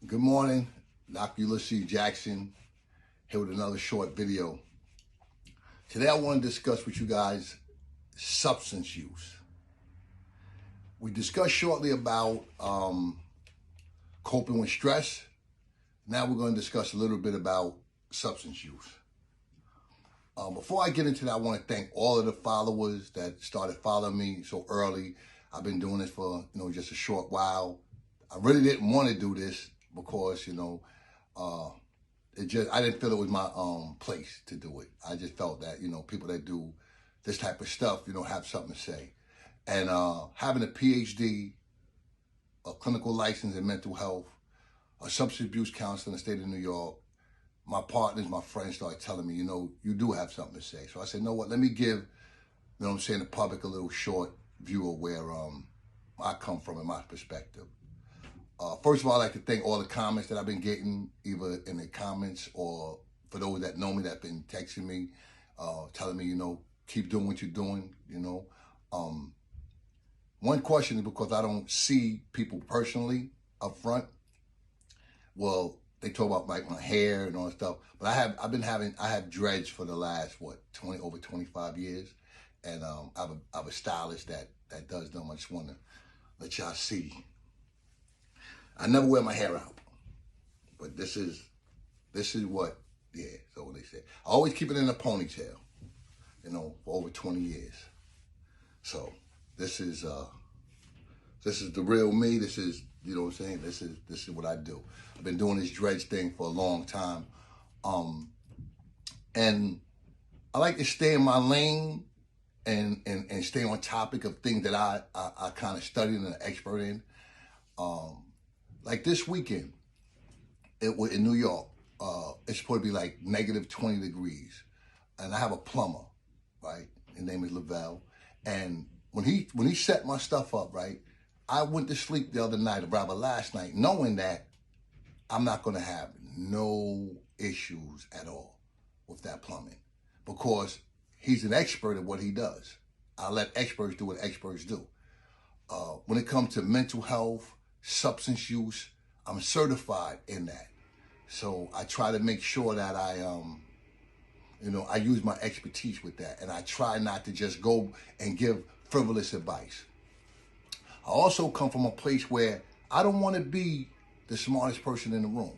Good morning, Dr. Ulysses Jackson, here with another short video. Today I want to discuss with you guys substance use. We discussed shortly about coping with stress. Now we're going to discuss a little bit about substance use. Before I get into that, I want to thank all of the followers that started following me so early. I've been doing this for just a short while. I really didn't want to do this because I didn't feel it was my place to do it. I just felt that people that do this type of stuff have something to say. And having a PhD, a clinical license in mental health, a substance abuse counselor in the state of New York, my partners, my friends started telling me, you do have something to say. So I said, what, let me give, the public a little short view of where I come from and my perspective. First of all, I'd like to thank all the comments that I've been getting, either in the comments or for those that know me that have been texting me, telling me, keep doing what you're doing, One question is because I don't see people personally up front. Well, they talk about like my hair and all that stuff, but I have dreads for the last, over 25 years. And I have a stylist that does them. I just want to let y'all see. I never wear my hair out, but this is what, so what they say. I always keep it in a ponytail, for over 20 years. So this is the real me. This is, what I'm saying? This is what I do. I've been doing this dreads thing for a long time. And I like to stay in my lane and stay on topic of things that I kind of studied and an expert in. Like this weekend, in New York, it's supposed to be like negative 20 degrees. And I have a plumber, right? His name is Lavelle. And when he set my stuff up, right, I went to sleep the other night, or rather last night, knowing that I'm not going to have no issues at all with that plumbing because he's an expert at what he does. I let experts do what experts do. When it comes to mental health, substance use, I'm certified in that. So I try to make sure that I use my expertise with that. And I try not to just go and give frivolous advice. I also come from a place where I don't want to be the smartest person in the room.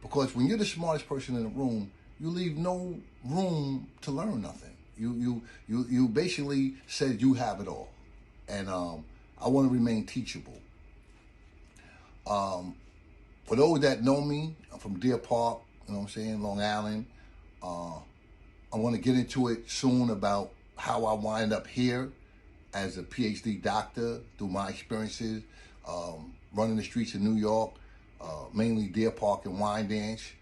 Because when you're the smartest person in the room, you leave no room to learn nothing. You basically said you have it all. And I want to remain teachable. For those that know me, I'm from Deer Park, Long Island. I want to get into it soon about how I wind up here as a PhD doctor through my experiences, running the streets of New York, mainly Deer Park and Wyandanch,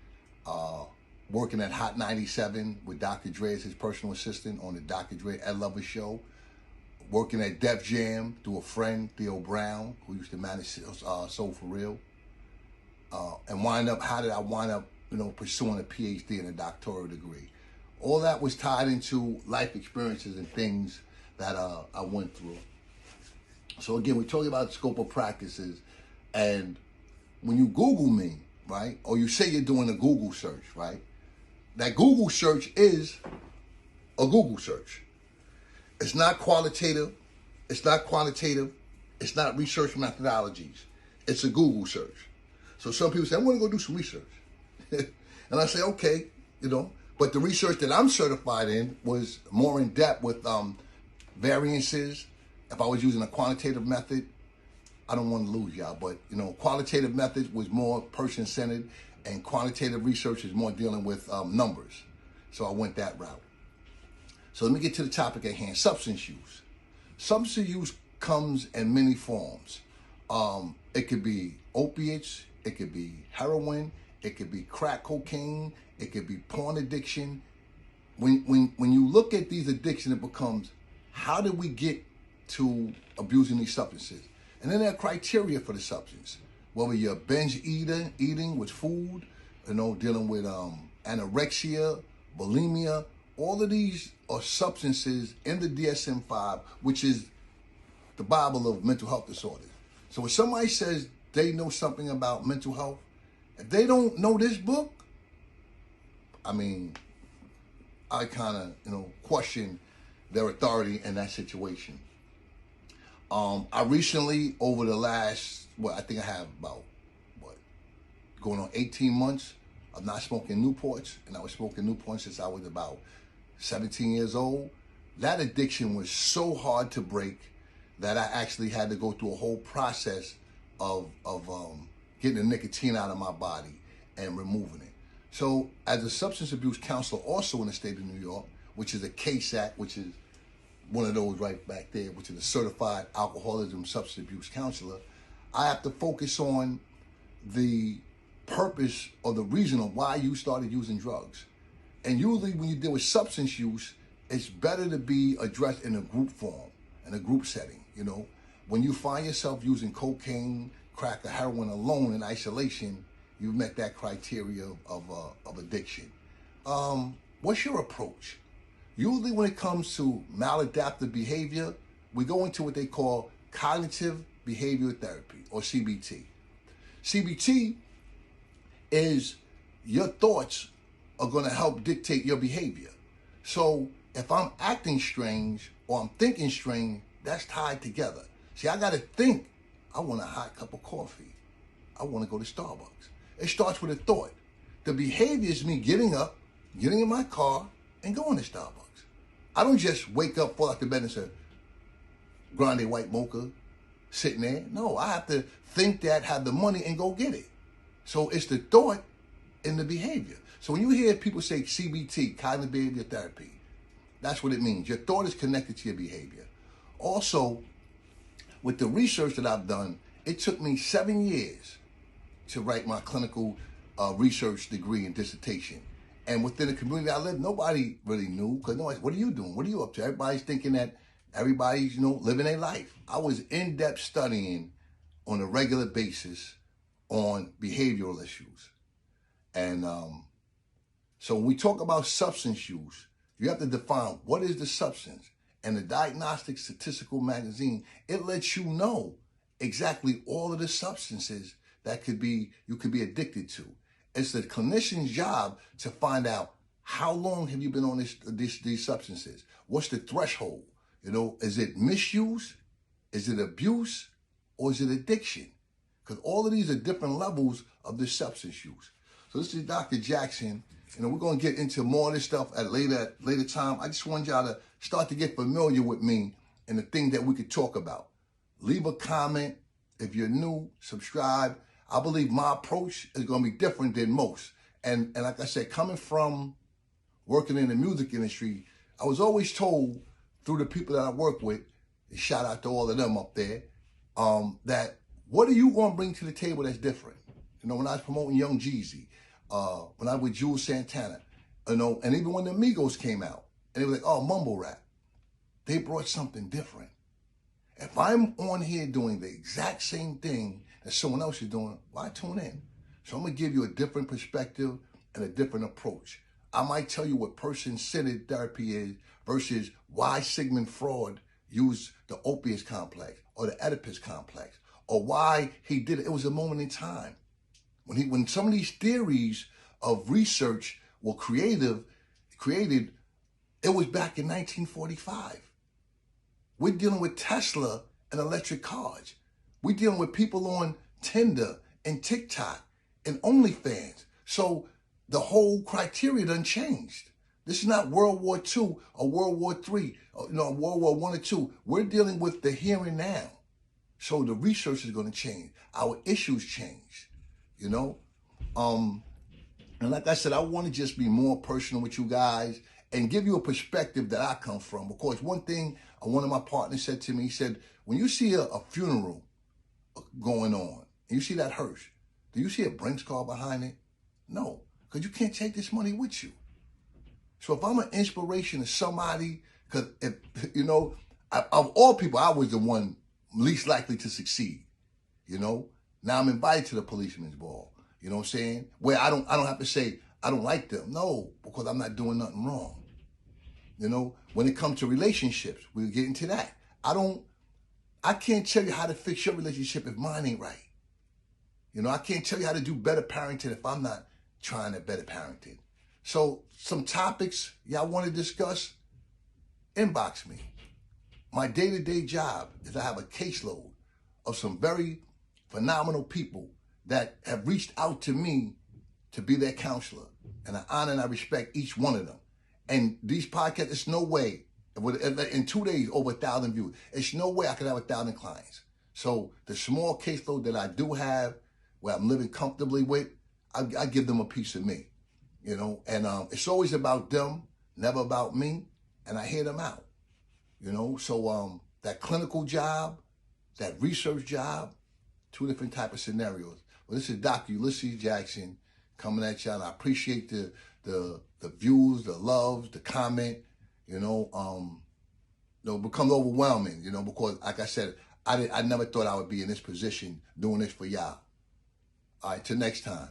working at Hot 97 with Dr. Dre as his personal assistant on the Dr. Dre Ed Lover show, working at Def Jam through a friend, Theo Brown, who used to manage Soul For Real, and how did I wind up, pursuing a PhD and a doctoral degree. All that was tied into life experiences and things that I went through. So again, we're talking about scope of practices, and when you Google me, right, or you say you're doing a Google search, right, that Google search is a Google search. It's not qualitative. It's not quantitative. It's not research methodologies. It's a Google search. So some people say, I'm going to go do some research. And I say, okay, but the research that I'm certified in was more in depth with variances. If I was using a quantitative method, I don't want to lose y'all, but qualitative method was more person-centered and quantitative research is more dealing with numbers. So I went that route. So let me get to the topic at hand, substance use. Substance use comes in many forms. It could be opiates, it could be heroin, it could be crack cocaine, it could be porn addiction. When you look at these addictions, it becomes, how did we get to abusing these substances? And then there are criteria for the substance. Whether you're binge eating with food, dealing with anorexia, bulimia, all of these are substances in the DSM-5, which is the Bible of mental health disorders. So when somebody says they know something about mental health, If they don't know this book, I mean, I kind of, question their authority in that situation. I recently, over the last, I think I have about, going on 18 months of not smoking Newports, and I was smoking Newports since I was about 17 years old. That addiction was so hard to break that I actually had to go through a whole process of getting the nicotine out of my body and removing it. So as a substance abuse counselor also in the state of New York, which is a CASAC, which is one of those right back there, which is a certified alcoholism substance abuse counselor, I have to focus on the purpose or the reason of why you started using drugs. And usually when you deal with substance use, it's better to be addressed in a group form, in a group setting. When you find yourself using cocaine, crack, or heroin alone in isolation, you've met that criteria of addiction. What's your approach? Usually when it comes to maladaptive behavior, we go into what they call cognitive behavior therapy, or CBT. CBT is your thoughts are going to help dictate your behavior. So if I'm acting strange or I'm thinking strange, that's tied together. See, I got to think, I want a hot cup of coffee. I want to go to Starbucks. It starts with a thought. The behavior is me getting up, getting in my car, and going to Starbucks. I don't just wake up, fall out the bed and say, grande white mocha, sitting there. No, I have to think that, have the money, and go get it. So it's the thought and the behavior. So when you hear people say CBT, cognitive behavior therapy, that's what it means. Your thought is connected to your behavior. Also, with the research that I've done, it took me 7 years to write my clinical research degree and dissertation. And within the community I live, nobody really knew, because nobody's, what are you doing? What are you up to? Everybody's thinking that everybody's, living their life. I was in-depth studying on a regular basis on behavioral issues. And so when we talk about substance use, you have to define what is the substance. And the Diagnostic Statistical Magazine, it lets you know exactly all of the substances that you could be addicted to. It's the clinician's job to find out how long have you been on these substances? What's the threshold? Is it misuse? Is it abuse? Or is it addiction? Because all of these are different levels of this substance use. So this is Dr. Jackson. We're going to get into more of this stuff at a later time. I just want y'all to start to get familiar with me and the thing that we could talk about. Leave a comment. If you're new, subscribe. I believe my approach is going to be different than most. And like I said, coming from working in the music industry, I was always told through the people that I work with, and shout out to all of them up there, that what are you going to bring to the table that's different? When I was promoting Young Jeezy, when I was with Jules Santana, and even when the Migos came out, and they were like, oh, mumble rap, they brought something different. If I'm on here doing the exact same thing that someone else is doing, why tune in? So I'm going to give you a different perspective and a different approach. I might tell you what person-centered therapy is versus why Sigmund Freud used the opiates complex or the Oedipus complex, or why he did it. It was a moment in time. When some of these theories of research were created, it was back in 1945. We're dealing with Tesla and electric cars. We're dealing with people on Tinder and TikTok and OnlyFans. So the whole criteria done changed. This is not World War II or World War III, or, World War I or II. We're dealing with the here and now. So the research is going to change. Our issues change, And like I said, I want to just be more personal with you guys and give you a perspective that I come from. Of course, one thing one of my partners said to me, he said, when you see a funeral going on, and you see that hearse, do you see a Brinks car behind it? No, because you can't take this money with you. So if I'm an inspiration to somebody, because of all people, I was the one least likely to succeed. Now I'm invited to the policeman's ball. You know what I'm saying? Where I don't have to say I don't like them. No, because I'm not doing nothing wrong. When it comes to relationships, we'll get into that. I can't tell you how to fix your relationship if mine ain't right. You know, I can't tell you how to do better parenting if I'm not trying to better parenting. So some topics y'all want to discuss, inbox me. My day-to-day job is I have a caseload of some very phenomenal people that have reached out to me to be their counselor. And I honor and I respect each one of them. And these podcasts, it's no way, in 2 days, over 1,000 views. It's no way I could have 1,000 clients. So the small caseload that I do have, where I'm living comfortably with, I give them a piece of me, you know. And it's always about them, never about me, and I hear them out, you know. So that clinical job, that research job, 2 different type of scenarios. Well, this is Dr. Ulysses Jackson coming at y'all. I appreciate the views, the loves, the comment, you know. It becomes overwhelming, you know, because like I said, I never thought I would be in this position doing this for y'all. All right, till next time.